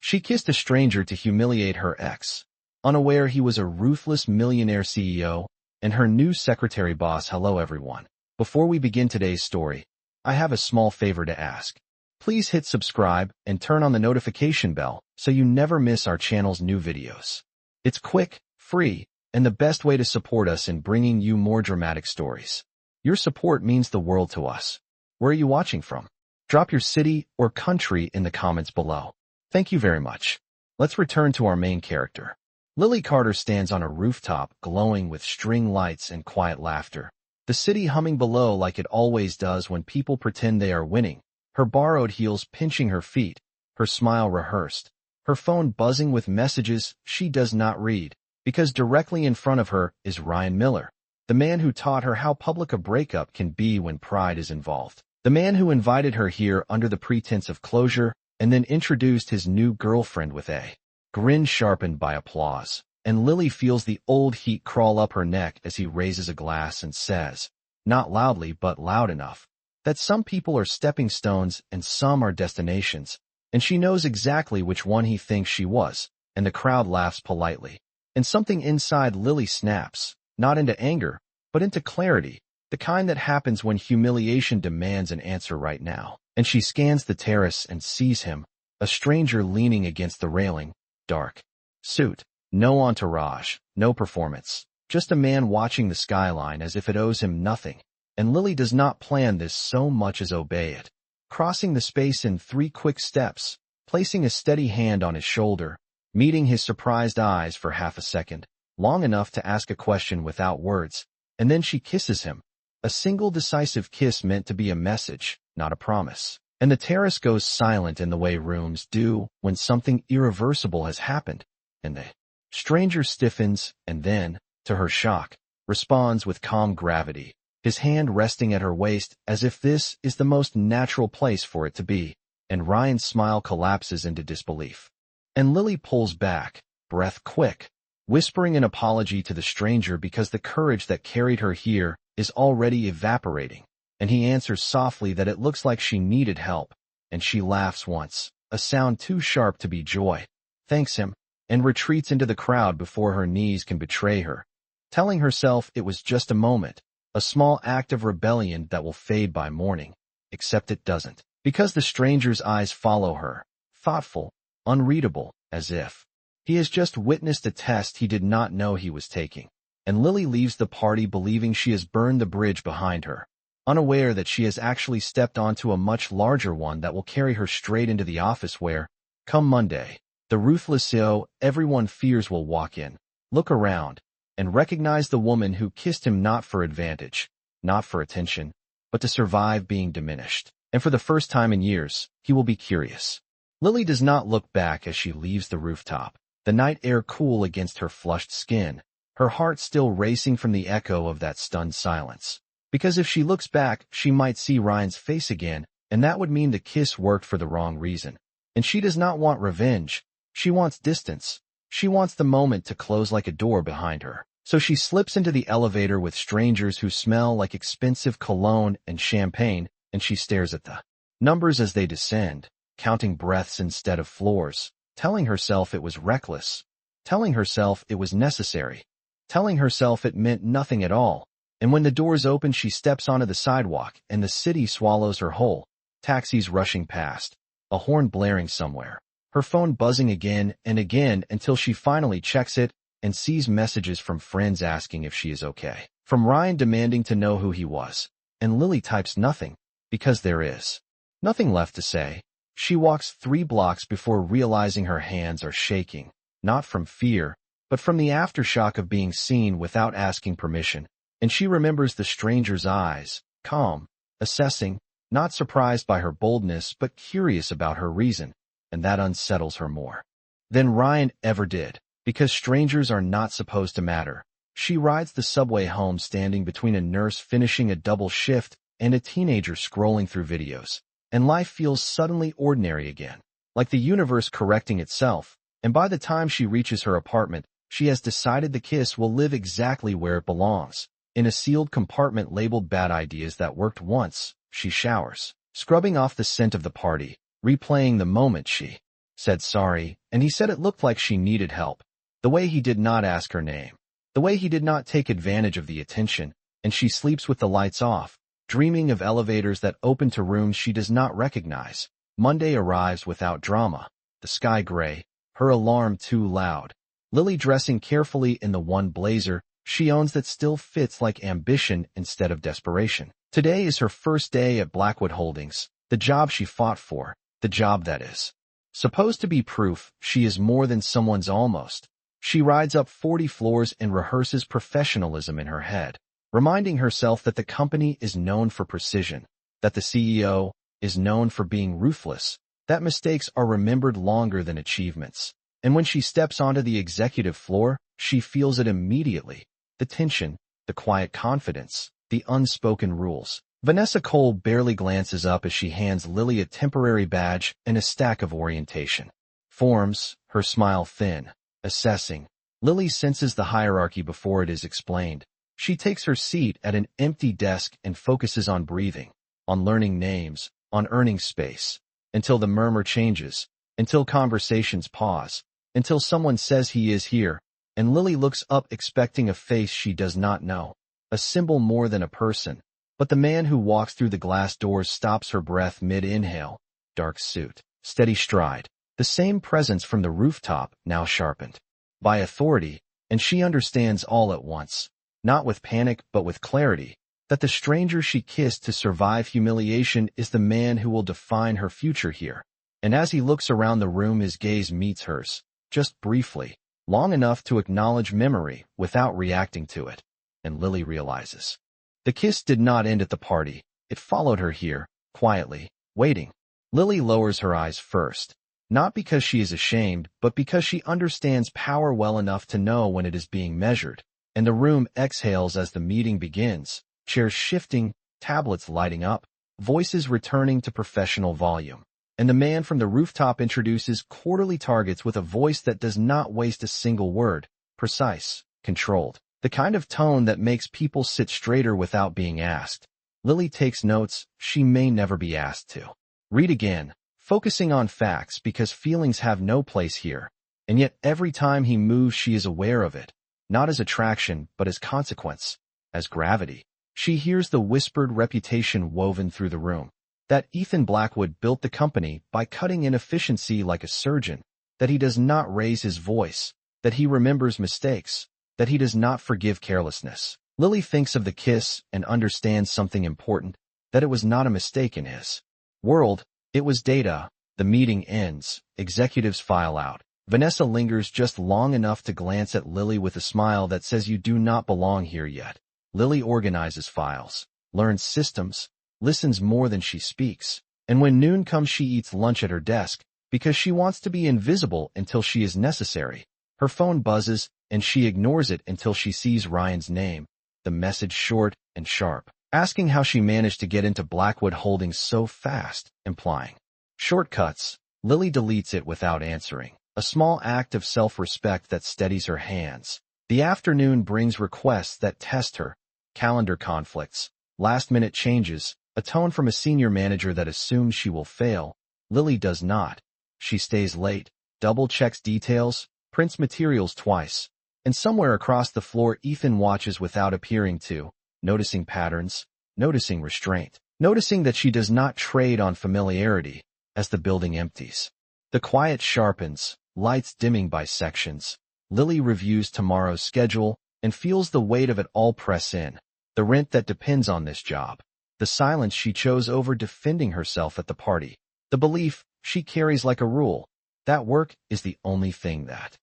She kissed a stranger to humiliate her ex, unaware he was a ruthless millionaire CEO and her new secretary boss. Hello everyone. Before we begin today's story, I have a small favor to ask. Please hit subscribe and turn on the notification bell so you never miss our channel's new videos. It's quick, free, and the best way to support us in bringing you more dramatic stories. Your support means the world to us. Where are you watching from? Drop your city or country in the comments below. Thank you very much. Let's return to our main character. Lily Carter stands on a rooftop glowing with string lights and quiet laughter. The city humming below like it always does when people pretend they are winning. Her borrowed heels pinching her feet, her smile rehearsed, her phone buzzing with messages she does not read, because directly in front of her is Ryan Miller, the man who taught her how public a breakup can be when pride is involved. The man who invited her here under the pretense of closure and then introduced his new girlfriend with a grin sharpened by applause. And Lily feels the old heat crawl up her neck as he raises a glass and says, not loudly but loud enough, that some people are stepping stones and some are destinations, and she knows exactly which one he thinks she was, and the crowd laughs politely. And something inside Lily snaps, not into anger, but into clarity, the kind that happens when humiliation demands an answer right now. And she scans the terrace and sees him, a stranger leaning against the railing, dark suit, no entourage, no performance, just a man watching the skyline as if it owes him nothing. And Lily does not plan this so much as obey it. Crossing the space in 3 quick steps, placing a steady hand on his shoulder, meeting his surprised eyes for half a second, long enough to ask a question without words, and then she kisses him. A single decisive kiss meant to be a message, not a promise. And the terrace goes silent in the way rooms do when something irreversible has happened, and the stranger stiffens and then, to her shock, responds with calm gravity, his hand resting at her waist as if this is the most natural place for it to be, and Ryan's smile collapses into disbelief. And Lily pulls back, breath quick, whispering an apology to the stranger because the courage that carried her here is already evaporating, and he answers softly that it looks like she needed help, and she laughs once, a sound too sharp to be joy, thanks him, and retreats into the crowd before her knees can betray her, telling herself it was just a moment, a small act of rebellion that will fade by morning, except it doesn't, because the stranger's eyes follow her, thoughtful, unreadable, as if he has just witnessed a test he did not know he was taking. And Lily leaves the party believing she has burned the bridge behind her, unaware that she has actually stepped onto a much larger one that will carry her straight into the office where, come Monday, the ruthless CEO everyone fears will walk in, look around, and recognize the woman who kissed him not for advantage, not for attention, but to survive being diminished. And for the first time in years, he will be curious. Lily does not look back as she leaves the rooftop, the night air cool against her flushed skin, her heart still racing from the echo of that stunned silence. Because if she looks back, she might see Ryan's face again, and that would mean the kiss worked for the wrong reason. And she does not want revenge. She wants distance. She wants the moment to close like a door behind her. So she slips into the elevator with strangers who smell like expensive cologne and champagne, and she stares at the numbers as they descend, counting breaths instead of floors, telling herself it was reckless, telling herself it was necessary, telling herself it meant nothing at all. And when the doors open, she steps onto the sidewalk, and the city swallows her whole, taxis rushing past, a horn blaring somewhere, her phone buzzing again and again until she finally checks it and sees messages from friends asking if she is okay, from Ryan demanding to know who he was, and Lily types nothing, because there is nothing left to say. She walks 3 blocks before realizing her hands are shaking, not from fear, but from the aftershock of being seen without asking permission, and she remembers the stranger's eyes, calm, assessing, not surprised by her boldness but curious about her reason, and that unsettles her more than Ryan ever did, because strangers are not supposed to matter. She rides the subway home standing between a nurse finishing a double shift and a teenager scrolling through videos, and life feels suddenly ordinary again, like the universe correcting itself, and by the time she reaches her apartment, she has decided the kiss will live exactly where it belongs, in a sealed compartment labeled bad ideas that worked once. She showers, scrubbing off the scent of the party, replaying the moment she said sorry, and he said it looked like she needed help. The way he did not ask her name. The way he did not take advantage of the attention, and she sleeps with the lights off, dreaming of elevators that open to rooms she does not recognize. Monday arrives without drama. The sky gray, her alarm too loud. Lily dressing carefully in the one blazer she owns that still fits like ambition instead of desperation. Today is her first day at Blackwood Holdings, the job she fought for, the job that is supposed to be proof she is more than someone's almost. She rides up 40 floors and rehearses professionalism in her head, reminding herself that the company is known for precision, that the CEO is known for being ruthless, that mistakes are remembered longer than achievements. And when she steps onto the executive floor, she feels it immediately. The tension, the quiet confidence, the unspoken rules. Vanessa Cole barely glances up as she hands Lily a temporary badge and a stack of orientation forms, her smile thin, assessing. Lily senses the hierarchy before it is explained. She takes her seat at an empty desk and focuses on breathing, on learning names, on earning space, until the murmur changes, until conversations pause, until someone says he is here, and Lily looks up expecting a face she does not know, a symbol more than a person. But the man who walks through the glass doors stops her breath mid-inhale. Dark suit, steady stride, the same presence from the rooftop, now sharpened by authority, and she understands all at once, not with panic but with clarity, that the stranger she kissed to survive humiliation is the man who will define her future here. And as he looks around the room, his gaze meets hers, just briefly, long enough to acknowledge memory without reacting to it. And Lily realizes. The kiss did not end at the party. It followed her here, quietly, waiting. Lily lowers her eyes first, not because she is ashamed, but because she understands power well enough to know when it is being measured. And the room exhales as the meeting begins, chairs shifting, tablets lighting up, voices returning to professional volume. And the man from the rooftop introduces quarterly targets with a voice that does not waste a single word, precise, controlled. The kind of tone that makes people sit straighter without being asked. Lily takes notes she may never be asked to. Read again, focusing on facts because feelings have no place here. And yet every time he moves she is aware of it, not as attraction but as consequence, as gravity. She hears the whispered reputation woven through the room. That Ethan Blackwood built the company by cutting inefficiency like a surgeon, that he does not raise his voice, that he remembers mistakes, that he does not forgive carelessness. Lily thinks of the kiss and understands something important, that it was not a mistake in his world, it was data. The meeting ends, executives file out. Vanessa lingers just long enough to glance at Lily with a smile that says you do not belong here yet. Lily organizes files, learns systems, listens more than she speaks, and when noon comes she eats lunch at her desk, because she wants to be invisible until she is necessary. Her phone buzzes, and she ignores it until she sees Ryan's name, the message short and sharp, asking how she managed to get into Blackwood Holdings so fast, implying shortcuts. Lily deletes it without answering, a small act of self-respect that steadies her hands. The afternoon brings requests that test her, calendar conflicts, last-minute changes, a tone from a senior manager that assumes she will fail. Lily does not. She stays late, double-checks details, prints materials twice, and somewhere across the floor Ethan watches without appearing to, noticing patterns, noticing restraint, noticing that she does not trade on familiarity. As the building empties, the quiet sharpens, lights dimming by sections. Lily reviews tomorrow's schedule and feels the weight of it all press in. The rent that depends on this job. The silence she chose over defending herself at the party. The belief she carries like a rule. That work is the only thing that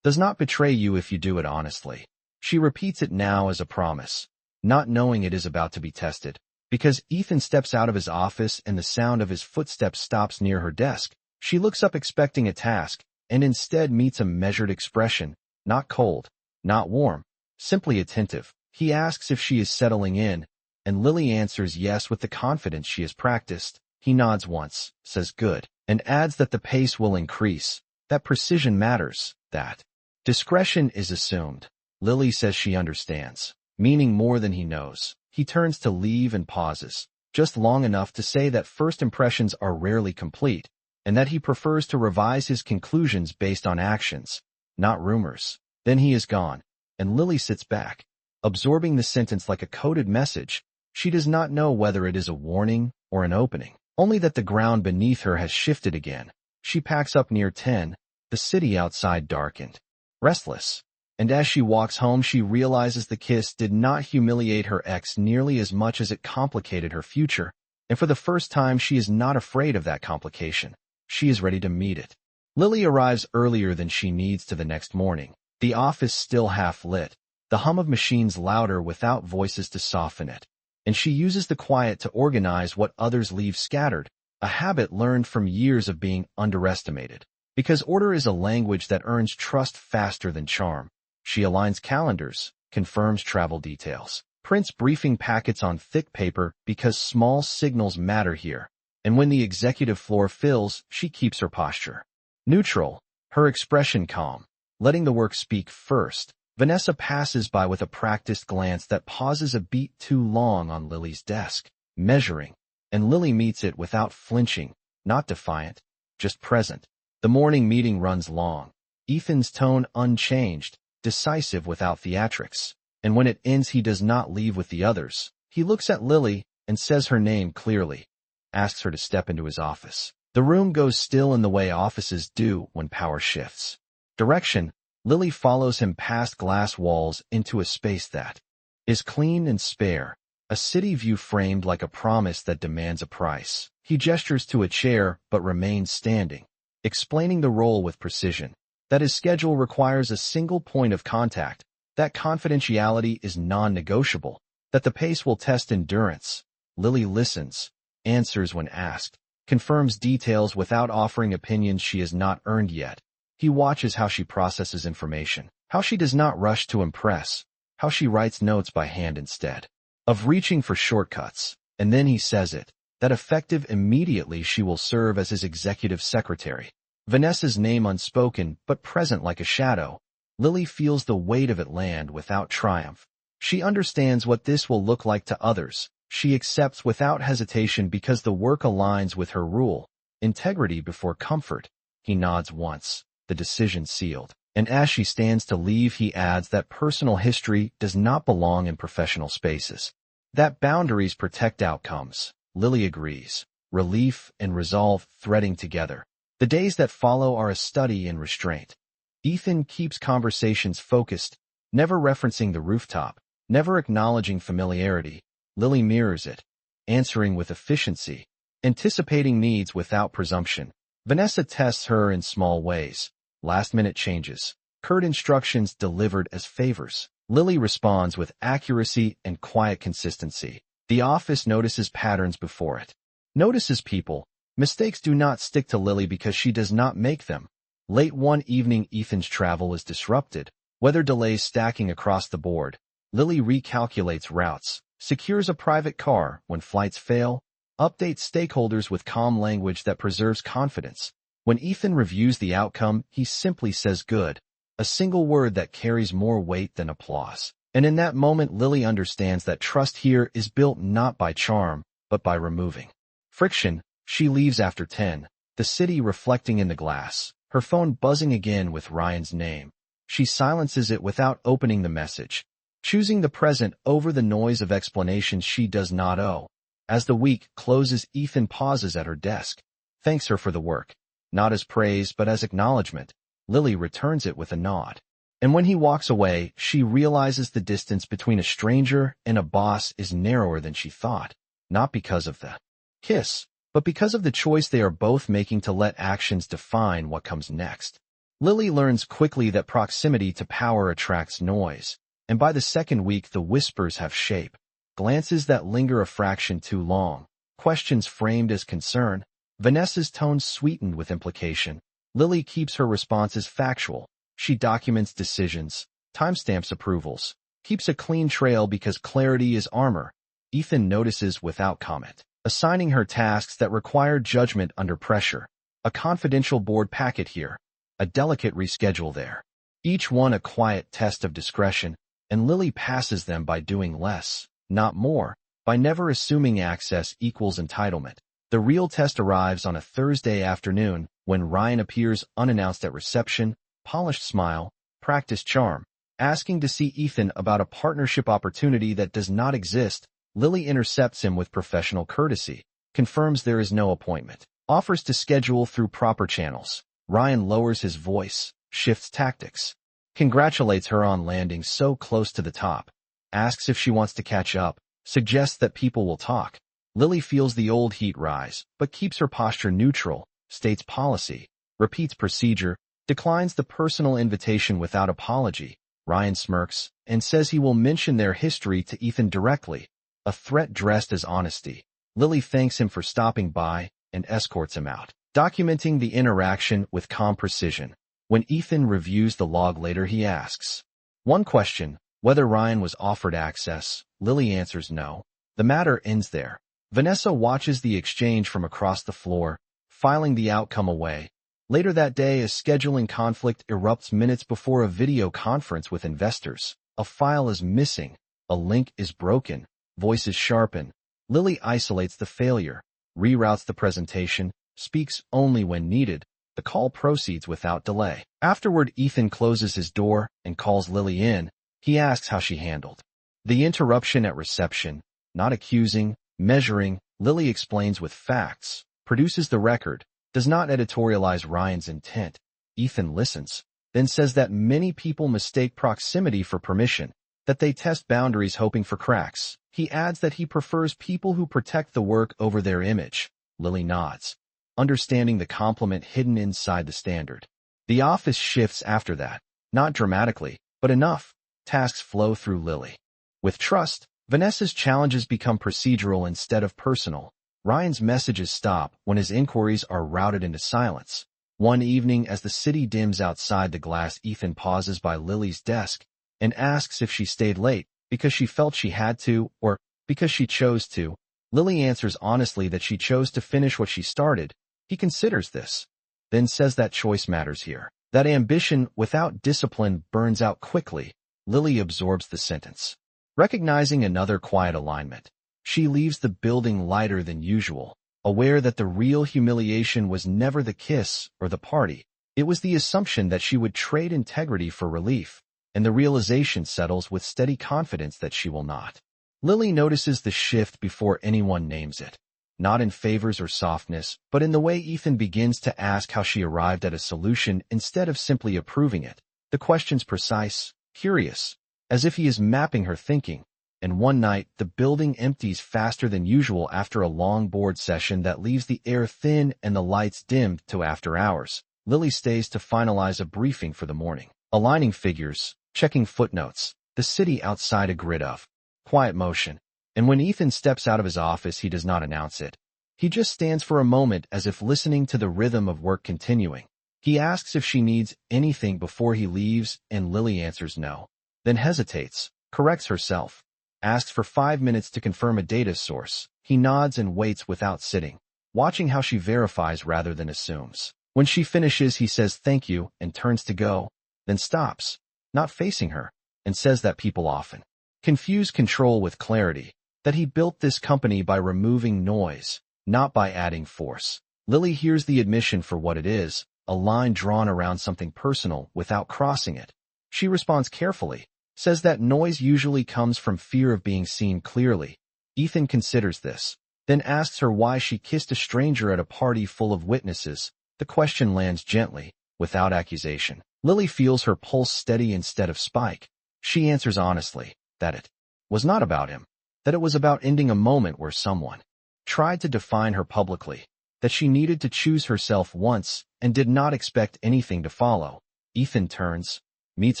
does not betray you if you do it honestly. She repeats it now as a promise, not knowing it is about to be tested. Because Ethan steps out of his office and the sound of his footsteps stops near her desk, she looks up expecting a task, and instead meets a measured expression, not cold, not warm, simply attentive. He asks if she is settling in, and Lily answers yes with the confidence she has practiced. He nods once, says good, and adds that the pace will increase, that precision matters, that discretion is assumed. Lily says she understands, meaning more than he knows. He turns to leave and pauses, just long enough to say that first impressions are rarely complete, and that he prefers to revise his conclusions based on actions, not rumors. Then he is gone, and Lily sits back, absorbing the sentence like a coded message. She does not know whether it is a warning or an opening, only that the ground beneath her has shifted again. She packs up near 10, the city outside darkened, restless, and as she walks home she realizes the kiss did not humiliate her ex nearly as much as it complicated her future, and for the first time she is not afraid of that complication. She is ready to meet it. Lily arrives earlier than she needs to the next morning, the office still half lit, the hum of machines louder without voices to soften it, and she uses the quiet to organize what others leave scattered, a habit learned from years of being underestimated. Because order is a language that earns trust faster than charm. She aligns calendars, confirms travel details, prints briefing packets on thick paper because small signals matter here, and when the executive floor fills, she keeps her posture neutral, her expression calm, letting the work speak first. Vanessa passes by with a practiced glance that pauses a beat too long on Lily's desk, measuring, and Lily meets it without flinching, not defiant, just present. The morning meeting runs long, Ethan's tone unchanged, decisive without theatrics, and when it ends he does not leave with the others. He looks at Lily and says her name clearly, asks her to step into his office. The room goes still in the way offices do when power shifts. Direction, Lily follows him past glass walls into a space that is clean and spare, a city view framed like a promise that demands a price. He gestures to a chair but remains standing, explaining the role with precision, that his schedule requires a single point of contact, that confidentiality is non-negotiable, that the pace will test endurance. Lily listens, answers when asked, confirms details without offering opinions she has not earned yet. He watches how she processes information, how she does not rush to impress, how she writes notes by hand instead of reaching for shortcuts, and then he says it, that effective immediately she will serve as his executive secretary. Vanessa's name unspoken but present like a shadow, Lily feels the weight of it land without triumph. She understands what this will look like to others. She accepts without hesitation because the work aligns with her rule, integrity before comfort. He nods once, the decision sealed, and as she stands to leave he adds that personal history does not belong in professional spaces, that boundaries protect outcomes. Lily agrees, relief and resolve threading together. The days that follow are a study in restraint. Ethan keeps conversations focused, never referencing the rooftop, never acknowledging familiarity. Lily mirrors it, answering with efficiency, anticipating needs without presumption. Vanessa tests her in small ways, last-minute changes, curt instructions delivered as favors. Lily responds with accuracy and quiet consistency. The office notices patterns before it, notices people. Mistakes do not stick to Lily because she does not make them. Late one evening Ethan's travel is disrupted, weather delays stacking across the board. Lily recalculates routes, secures a private car when flights fail, updates stakeholders with calm language that preserves confidence. When Ethan reviews the outcome, he simply says good, a single word that carries more weight than applause. And in that moment Lily understands that trust here is built not by charm, but by removing friction. She leaves after 10, the city reflecting in the glass, her phone buzzing again with Ryan's name. She silences it without opening the message, choosing the present over the noise of explanations she does not owe. As the week closes, Ethan pauses at her desk, thanks her for the work, not as praise but as acknowledgement. Lily returns it with a nod. And when he walks away, she realizes the distance between a stranger and a boss is narrower than she thought, not because of the kiss, but because of the choice they are both making to let actions define what comes next. Lily learns quickly that proximity to power attracts noise, and by the second week the whispers have shape, glances that linger a fraction too long, questions framed as concern, Vanessa's tone sweetened with implication. Lily keeps her responses factual. She documents decisions, timestamps approvals, keeps a clean trail because clarity is armor. Ethan notices without comment, assigning her tasks that require judgment under pressure. A confidential board packet here, a delicate reschedule there. Each one a quiet test of discretion, and Lily passes them by doing less, not more, by never assuming access equals entitlement. The real test arrives on a Thursday afternoon when Ryan appears unannounced at reception, polished smile, practiced charm, asking to see Ethan about a partnership opportunity that does not exist. Lily intercepts him with professional courtesy, confirms there is no appointment, offers to schedule through proper channels. Ryan lowers his voice, shifts tactics, congratulates her on landing so close to the top, asks if she wants to catch up, suggests that people will talk. Lily feels the old heat rise, but keeps her posture neutral, states policy, repeats procedure, declines the personal invitation without apology. Ryan smirks and says he will mention their history to Ethan directly, a threat dressed as honesty. Lily thanks him for stopping by and escorts him out, documenting the interaction with calm precision. When Ethan reviews the log later, he asks one question, whether Ryan was offered access. Lily answers no. The matter ends there. Vanessa watches the exchange from across the floor, filing the outcome away. Later that day, a scheduling conflict erupts minutes before a video conference with investors. A file is missing, a link is broken, voices sharpen. Lily isolates the failure, reroutes the presentation, speaks only when needed. The call proceeds without delay. Afterward, Ethan closes his door and calls Lily in. He asks how she handled the interruption at reception, not accusing, measuring. Lily explains with facts, produces the record, does not editorialize Ryan's intent. Ethan listens, then says that many people mistake proximity for permission, that they test boundaries hoping for cracks. He adds that he prefers people who protect the work over their image. Lily nods, understanding the compliment hidden inside the standard. The office shifts after that, not dramatically, but enough. Tasks flow through Lily. With trust, Vanessa's challenges become procedural instead of personal. Ryan's messages stop when his inquiries are routed into silence. One evening, as the city dims outside the glass, Ethan pauses by Lily's desk and asks if she stayed late because she felt she had to or because she chose to. Lily answers honestly that she chose to finish what she started. He considers this, then says that choice matters here, that ambition without discipline burns out quickly. Lily absorbs the sentence, recognizing another quiet alignment. She leaves the building lighter than usual, aware that the real humiliation was never the kiss or the party. It was the assumption that she would trade integrity for relief, and the realization settles with steady confidence that she will not. Lily notices the shift before anyone names it, not in favors or softness, but in the way Ethan begins to ask how she arrived at a solution instead of simply approving it. The question's precise, curious, as if he is mapping her thinking. And one night, the building empties faster than usual after a long board session that leaves the air thin and the lights dimmed to after hours. Lily stays to finalize a briefing for the morning, aligning figures, checking footnotes, the city outside a grid of quiet motion. And when Ethan steps out of his office, he does not announce it. He just stands for a moment as if listening to the rhythm of work continuing. He asks if she needs anything before he leaves, and Lily answers no, then hesitates, corrects herself, asks for 5 minutes to confirm a data source. He nods and waits without sitting, watching how she verifies rather than assumes. When she finishes, he says thank you and turns to go, then stops, not facing her, and says that people often confuse control with clarity, that he built this company by removing noise, not by adding force. Lily hears the admission for what it is, a line drawn around something personal without crossing it. She responds carefully, says that noise usually comes from fear of being seen clearly. Ethan considers this, then asks her why she kissed a stranger at a party full of witnesses. The question lands gently, without accusation. Lily feels her pulse steady instead of spike. She answers honestly that it was not about him, that it was about ending a moment where someone tried to define her publicly, that she needed to choose herself once and did not expect anything to follow. Ethan turns, meets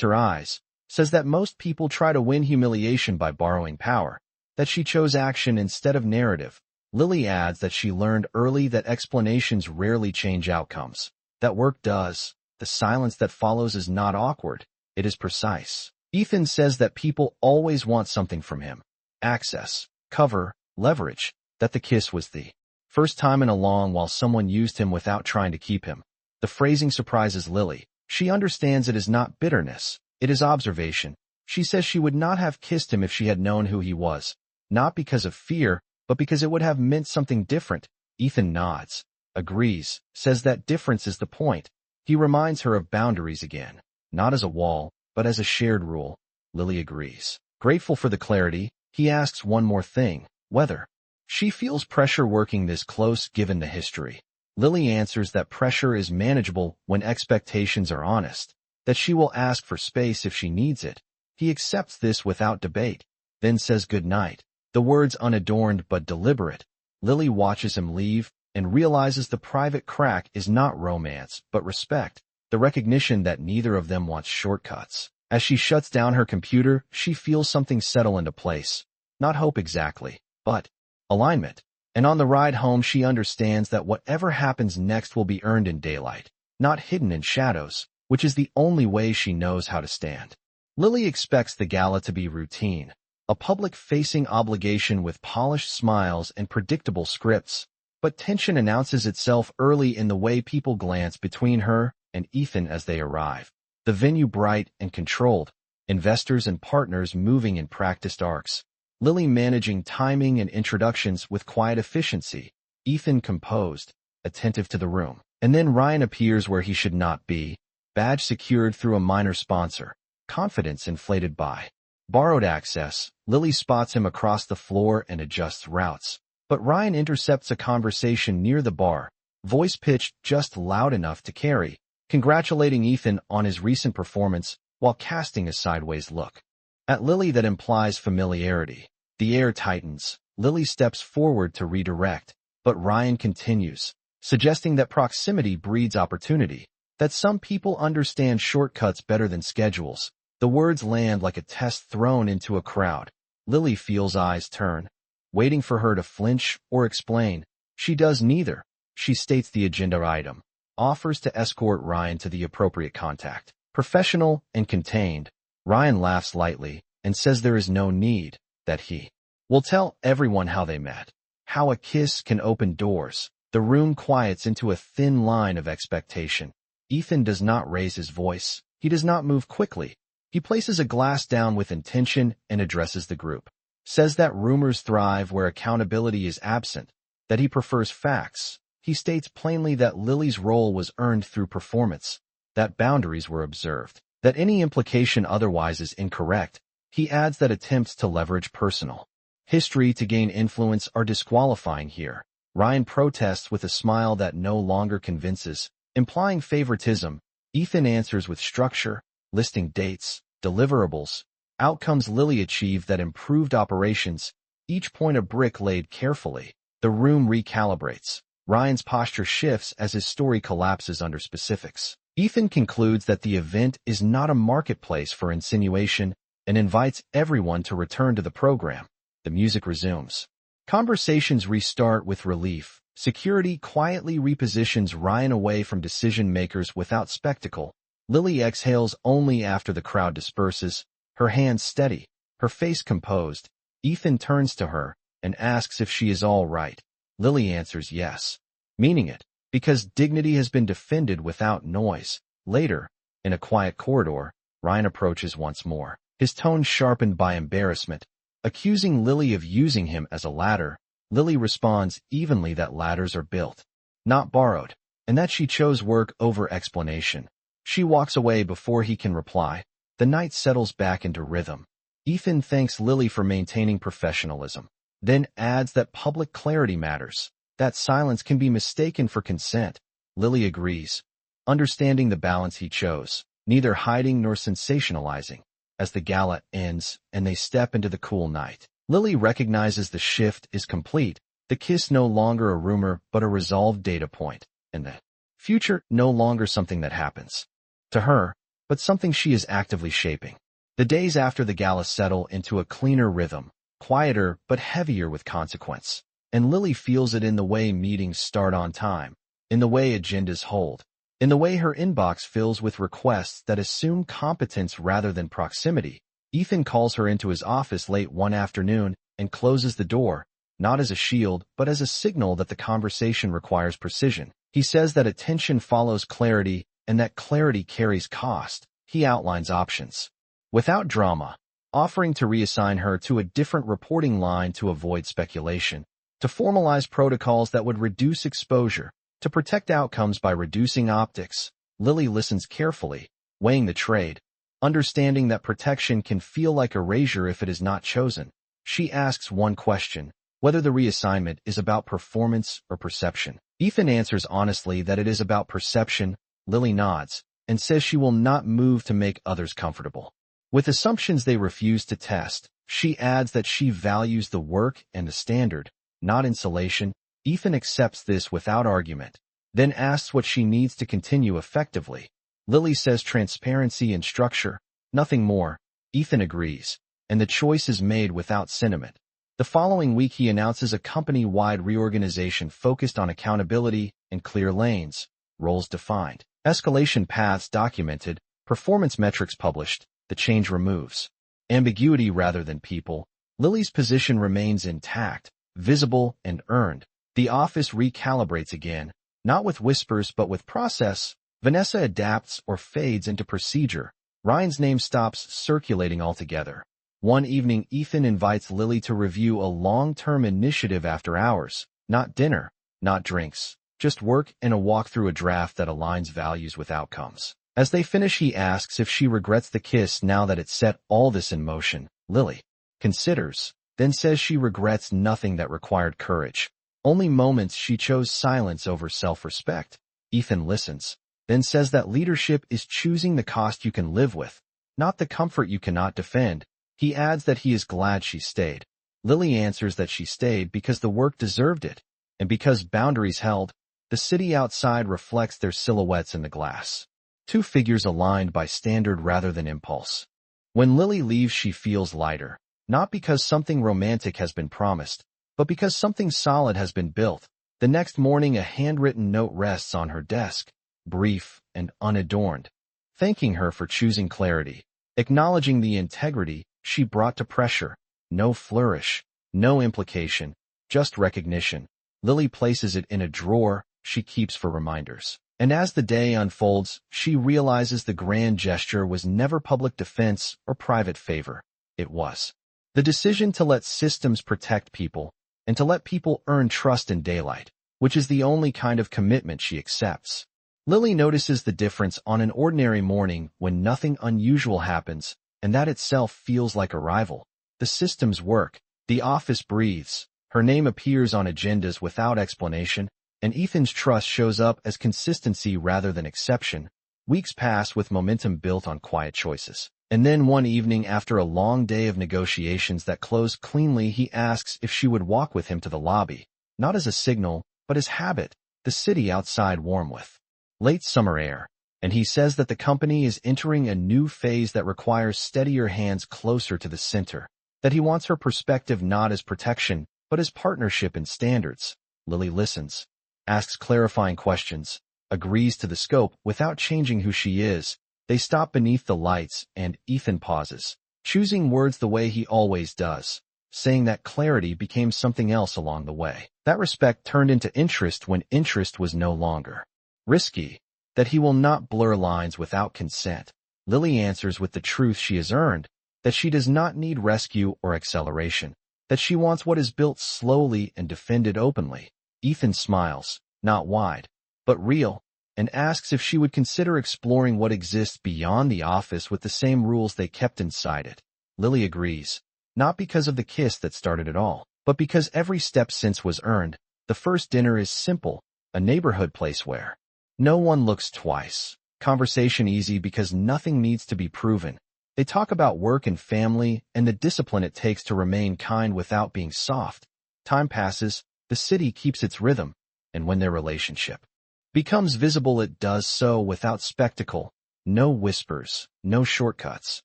her eyes, says that most people try to win humiliation by borrowing power, that she chose action instead of narrative. Lily adds that she learned early that explanations rarely change outcomes, that work does. The silence that follows is not awkward, it is precise. Ethan says that people always want something from him, access, cover, leverage, that the kiss was the first time in a long while someone used him without trying to keep him. The phrasing surprises Lily. She understands it is not bitterness, it is observation. She says she would not have kissed him if she had known who he was, not because of fear, but because it would have meant something different. Ethan nods, agrees, says that difference is the point. He reminds her of boundaries again, not as a wall, but as a shared rule. Lily agrees. Grateful for the clarity, he asks one more thing, whether she feels pressure working this close given the history. Lily answers that pressure is manageable when expectations are honest, that she will ask for space if she needs it. He accepts this without debate, then says good night, the words unadorned but deliberate. Lily watches him leave and realizes the private crack is not romance but respect, the recognition that neither of them wants shortcuts. As she shuts down her computer, she feels something settle into place. Not hope exactly, but alignment. And on the ride home she understands that whatever happens next will be earned in daylight, not hidden in shadows, which is the only way she knows how to stand. Lily expects the gala to be routine, a public-facing obligation with polished smiles and predictable scripts, but tension announces itself early in the way people glance between her and Ethan as they arrive. The venue bright and controlled, investors and partners moving in practiced arcs. Lily managing timing and introductions with quiet efficiency, Ethan composed, attentive to the room. And then Ryan appears where he should not be, badge secured through a minor sponsor, confidence inflated by borrowed access. Lily spots him across the floor and adjusts routes. But Ryan intercepts a conversation near the bar, voice pitched just loud enough to carry, congratulating Ethan on his recent performance while casting a sideways look at Lily that implies familiarity. The air tightens. Lily steps forward to redirect, but Ryan continues, suggesting that proximity breeds opportunity, that some people understand shortcuts better than schedules. The words land like a test thrown into a crowd. Lily feels eyes turn, waiting for her to flinch or explain. She does neither. She states the agenda item, offers to escort Ryan to the appropriate contact. Professional and contained, Ryan laughs lightly and says there is no need, that he will tell everyone how they met, how a kiss can open doors. The room quiets into a thin line of expectation. Ethan does not raise his voice. He does not move quickly. He places a glass down with intention and addresses the group. Says that rumors thrive where accountability is absent, that he prefers facts. He states plainly that Lily's role was earned through performance, that boundaries were observed, that any implication otherwise is incorrect. He adds that attempts to leverage personal history to gain influence are disqualifying here. Ryan protests with a smile that no longer convinces, implying favoritism. Ethan answers with structure, listing dates, deliverables, outcomes Lily achieved that improved operations, each point a brick laid carefully. The room recalibrates. Ryan's posture shifts as his story collapses under specifics. Ethan concludes that the event is not a marketplace for insinuation and invites everyone to return to the program. The music resumes. Conversations restart with relief. Security quietly repositions Ryan away from decision-makers without spectacle. Lily exhales only after the crowd disperses, her hands steady, her face composed. Ethan turns to her and asks if she is all right. Lily answers yes, meaning it, because dignity has been defended without noise. Later, in a quiet corridor, Ryan approaches once more, his tone sharpened by embarrassment, accusing Lily of using him as a ladder. Lily responds evenly that ladders are built, not borrowed, and that she chose work over explanation. She walks away before he can reply. The night settles back into rhythm. Ethan thanks Lily for maintaining professionalism, then adds that public clarity matters, that silence can be mistaken for consent. Lily agrees, understanding the balance he chose, neither hiding nor sensationalizing. As the gala ends and they step into the cool night, Lily recognizes the shift is complete, the kiss no longer a rumor but a resolved data point, and the future no longer something that happens to her, but something she is actively shaping. The days after the gala settle into a cleaner rhythm, quieter but heavier with consequence, and Lily feels it in the way meetings start on time, in the way agendas hold, in the way her inbox fills with requests that assume competence rather than proximity. Ethan calls her into his office late one afternoon and closes the door, not as a shield but as a signal that the conversation requires precision. He says that attention follows clarity and that clarity carries cost. He outlines options, without drama, offering to reassign her to a different reporting line to avoid speculation, to formalize protocols that would reduce exposure, to protect outcomes by reducing optics. Lily listens carefully, weighing the trade, understanding that protection can feel like erasure if it is not chosen. She asks one question, whether the reassignment is about performance or perception. Ethan answers honestly that it is about perception. Lily nods and says she will not move to make others comfortable. With assumptions they refuse to test, she adds that she values the work and the standard, not insulation. Ethan accepts this without argument, then asks what she needs to continue effectively. Lily says transparency and structure, nothing more. Ethan agrees, and the choice is made without sentiment. The following week he announces a company-wide reorganization focused on accountability and clear lanes, roles defined, escalation paths documented, performance metrics published. The change removes ambiguity rather than people. Lily's position remains intact, visible and earned. The office recalibrates again, not with whispers but with process. Vanessa adapts or fades into procedure. Ryan's name stops circulating altogether. One evening, Ethan invites Lily to review a long-term initiative after hours. Not dinner, not drinks, just work and a walk through a draft that aligns values with outcomes. As they finish, he asks if she regrets the kiss now that it set all this in motion. Lily considers, then says she regrets nothing that required courage. Only moments she chose silence over self-respect. Ethan listens, then says that leadership is choosing the cost you can live with, not the comfort you cannot defend. He adds that he is glad she stayed. Lily answers that she stayed because the work deserved it, and because boundaries held. The city outside reflects their silhouettes in the glass. Two figures aligned by standard rather than impulse. When Lily leaves, she feels lighter, not because something romantic has been promised, but because something solid has been built. The next morning, a handwritten note rests on her desk, brief and unadorned, thanking her for choosing clarity, acknowledging the integrity she brought to pressure. No flourish, no implication, just recognition. Lily places it in a drawer she keeps for reminders. And as the day unfolds, she realizes the grand gesture was never public defense or private favor. It was the decision to let systems protect people and to let people earn trust in daylight, which is the only kind of commitment she accepts. Lily notices the difference on an ordinary morning when nothing unusual happens, and that itself feels like arrival. The systems work, the office breathes, her name appears on agendas without explanation, and Ethan's trust shows up as consistency rather than exception. Weeks pass with momentum built on quiet choices. And then one evening, after a long day of negotiations that closed cleanly, he asks if she would walk with him to the lobby, not as a signal, but as habit. The city outside warm with late summer air, and he says that the company is entering a new phase that requires steadier hands closer to the center, that he wants her perspective not as protection, but as partnership and standards. Lily listens, asks clarifying questions, agrees to the scope without changing who she is. They stop beneath the lights, and Ethan pauses, choosing words the way he always does, saying that clarity became something else along the way. That respect turned into interest when interest was no longer risky, that he will not blur lines without consent. Lily answers with the truth she has earned, that she does not need rescue or acceleration, that she wants what is built slowly and defended openly. Ethan smiles, not wide, but real, and asks if she would consider exploring what exists beyond the office with the same rules they kept inside it. Lily agrees, not because of the kiss that started it all, but because every step since was earned. The first dinner is simple, a neighborhood place where no one looks twice. Conversation easy because nothing needs to be proven. They talk about work and family and the discipline it takes to remain kind without being soft. Time passes, the city keeps its rhythm, and when their relationship becomes visible, it does so without spectacle. No whispers, no shortcuts,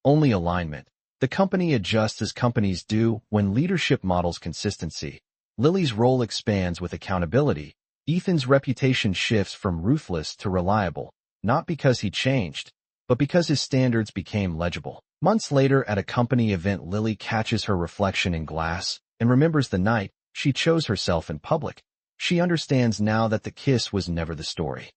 only alignment. The company adjusts as companies do when leadership models consistency. Lily's role expands with accountability. Ethan's reputation shifts from ruthless to reliable, not because he changed, but because his standards became legible. Months later, at a company event, Lily catches her reflection in glass and remembers the night she chose herself in public. She understands now that the kiss was never the story.